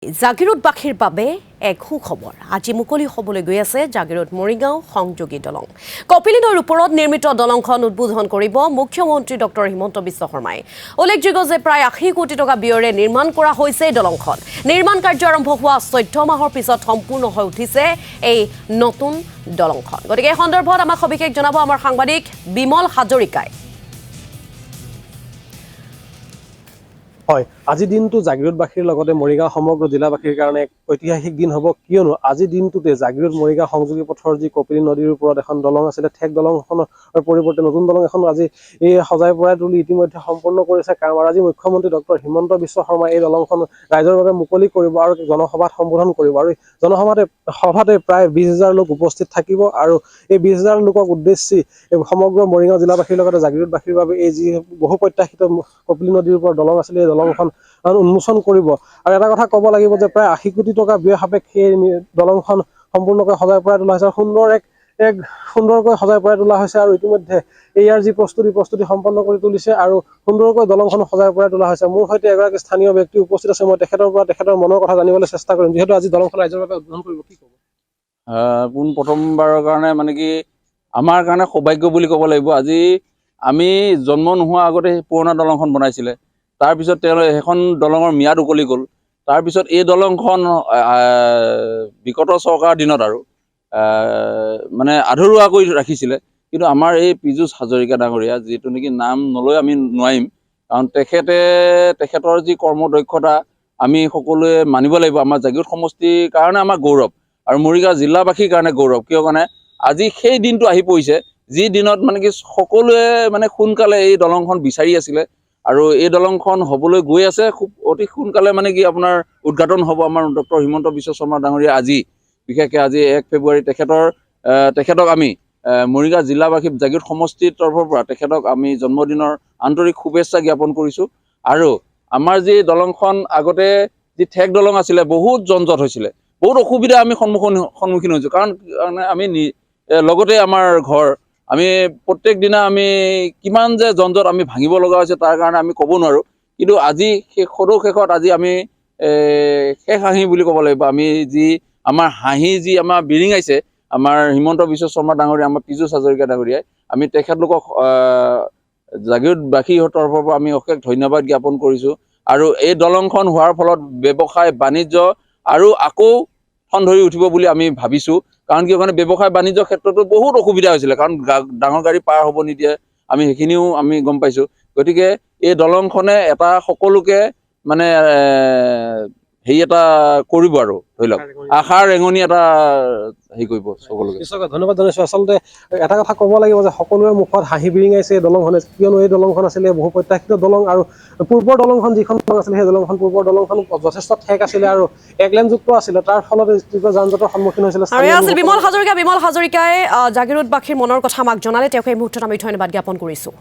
জাগিৰোডবাসীৰ বাবে এক সুখবৰ আজি মুকলি হ'বলৈ গৈ আছে জাগিৰোড মৰিগাঁও সংযোগী দলং কপিলী নৈৰ ওপৰত নিৰ্মিত দলংখন উদ্বোধন কৰিব মুখ্যমন্ত্ৰী ডক্টৰ হিমন্ত বিশ্ব শৰ্মাই উল্লেখযোগ্য যে প্ৰায় 80 কোটি টকা ব্যয়েৰে নিৰ্মাণ কৰা হৈছে দলংখন নিৰ্মাণ কাৰ্য আৰম্ভ হোৱা 14 মাহৰ পিছত সম্পূৰ্ণ হৈ উঠিছে এই নতুন দলংখন গতিকে এই সন্দৰ্ভত আমাক সবিশেষ জনাব আমাৰ সাংবাদিক বিমল হাজৰিকাই হয় আজি দিনটো জাগিৰোডবাসীৰ লগতে মৰিগাঁও সমগ্ৰ জিলাবাসীৰ কাৰণে এক ঐতিহাসিক দিন হ'ব কিয়নো আজি দিনটোতে জাগিৰোড মৰিগাঁও সংযোগী পথৰ যি কপিলী নদীৰ ওপৰত এখন দলং আছিল ঠেক দলংখনৰ পৰিৱৰ্তে নতুন দলং এখন আজি এই সজাই পৰাই তুলি ইতিমধ্যে সম্পূৰ্ণ কৰিছে কাম আৰু আজি মুখ্যমন্ত্ৰী ডক্টৰ হিমন্ত বিশ্ব শৰ্মাই এই দলংখন ৰাইজৰ বাবে মুকলি কৰিব আৰু জনসভাত সম্বোধন কৰিব আৰু সভাতে প্ৰায় 20,000 লোক উপস্থিত থাকিব আৰু এই 20,000 লোকক উদ্দেশ্যি সমগ্ৰ মৰিগাঁও জিলাবাসীৰ লগতে জাগিৰোডবাসীৰ বাবে এই যি বহু প্ৰত্যাশিত কপিলী নদীৰ ওপৰত দলং আছিল এই দলংখন উন্মোচন কৰিব আৰু এটা কথা ক'ব লাগিব যে প্ৰায় 80 কোটি টকা ব্যয় সাপেক্ষে দলংখন সম্পূৰ্ণকৈ সজাই পৰাই তোলা হৈছে সুন্দৰকৈ সজাই পৰাই তোলা হৈছে আৰু ইতিমধ্যে ইয়াৰ যি প্ৰস্তুতি সম্পন্ন কৰি তুলিছে আৰু সুন্দৰকৈ দলংখন সজাই পৰাই তোলা হৈছে মোৰ সৈতে এগৰাকী স্থানীয় ব্যক্তি উপস্থিত আছে মই তেখেতৰ মনৰ কথা জানিবলৈ চেষ্টা কৰিম যিহেতু আজি দলংখন ৰাইজৰ বাবে উদ্বোধন কৰিব কি ক'ব প্ৰথমবাৰৰ কাৰণে মানে কি আমাৰ কাৰণে সৌভাগ্য বুলি ক'ব লাগিব আজি আমি জন্ম নোহোৱা আগতে পুৰণা দলংখন বনাইছিলে তাৰপিছত সেইখন দলঙৰ ম্যাদ উকলি গ'ল তাৰপিছত এই দলংখন বিগত চৰকাৰৰ দিনত আৰু মানে আধৰুৱা কৰি ৰাখিছিলে কিন্তু আমাৰ এই পীযুষ হাজৰিকা ডাঙৰীয়া যিটো নেকি নাম নলৈ আমি নোৱাৰিম কাৰণ তেখেতৰ যি কৰ্মদক্ষতা আমি সকলোৱে মানিব লাগিব আমাৰ জাগিৰোড সমষ্টিৰ কাৰণে আমাৰ গৌৰৱ আৰু মৰিগাঁও জিলাবাসীৰ কাৰণে গৌৰৱ কিয় কাৰণে আজি সেই দিনটো আহি পৰিছে যি দিনত মানে কি সকলোৱে মানে সোনকালে এই দলংখন বিচাৰি আছিলে আৰু এই দলংখন হ'বলৈ গৈ আছে খুব অতি সোনকালে মানে কি আপোনাৰ উদ্ঘাটন হ'ব আমাৰ ডক্টৰ হিমন্ত বিশ্ব শৰ্মা ডাঙৰীয়া আজি বিশেষকৈ আজি 1 ফেব্ৰুৱাৰী তেখেতক আমি মৰিগাঁও জিলাবাসী জাগিৰোড সমষ্টিৰ তৰফৰ পৰা তেখেতক আমি জন্মদিনৰ আন্তৰিক শুভেচ্ছা জ্ঞাপন কৰিছোঁ আৰু আমাৰ যি দলংখন আগতে যি ঠেক দলং আছিলে বহুত জনজট হৈছিলে বহুত অসুবিধা আমি সন্মুখীন হৈছোঁ কাৰণ আমি লগতে আমাৰ ঘৰ আমি প্ৰত্যেক দিনা আমি কিমান যে জনজট আমি ভাঙিব লগা হৈছে তাৰ কাৰণে আমি ক'ব নোৱাৰোঁ কিন্তু আজি শেষত আজি আমি শেষ হাঁহি বুলি ক'ব লাগিব আমি যি আমাৰ হাঁহি যি আমাৰ বিৰিঙাইছে আমাৰ হিমন্ত বিশ্ব শৰ্মা ডাঙৰীয়া আমাৰ পীযুষ হাজৰিকা ডাঙৰীয়াই আমি তেখেতলোকক জাগিৰোডবাসীৰ তৰফৰ পৰা আমি অশেষ ধন্যবাদ জ্ঞাপন কৰিছোঁ আৰু এই দলংখন হোৱাৰ ফলত ব্যৱসায় বাণিজ্য আৰু আকৌ ঠন ধৰি উঠিব বুলি আমি ভাবিছোঁ কাৰণ কি মানে ব্যৱসায় বাণিজ্যৰ ক্ষেত্ৰতো বহুত অসুবিধা হৈছিলে কাৰণ ডাঙৰ গাড়ী পাৰ হ'ব নিদিয়ে আমি সেইখিনিও আমি গম পাইছোঁ গতিকে এই দলংখনে এটা সকলোকে মানে হেৰি এটা কৰিব আৰু ধৰি লওক আশাৰ ৰেঙনি এটা হেৰি কৰিব সকলোকে ধন্যবাদ জনাইছোঁ আচলতে এটা কথা ক'ব লাগিব যে সকলোৰে মুখত হাঁহি বিৰিঙাইছে এই দলংখনে কিয়নো এই দলংখন আছিলে বহু প্ৰত্যাশিত দলং আৰু পূৰ্বৰ দলংখন যিখন দলং আছিলে সেই দলংখন পূৰ্বৰ দলংখন যথেষ্ট ঠেক আছিলে আৰু একলেনযুক্ত আছিলে তাৰ ফলত তীব্ৰ যান-জঁটৰ সন্মুখীন হৈছিলে বিমল হাজৰিকাই জাগিৰোডবাসীৰ মনৰ কথা আমাক জনালে তেওঁক এই মুহূৰ্তত আমি ধন্যবাদ জ্ঞাপন কৰিছোঁ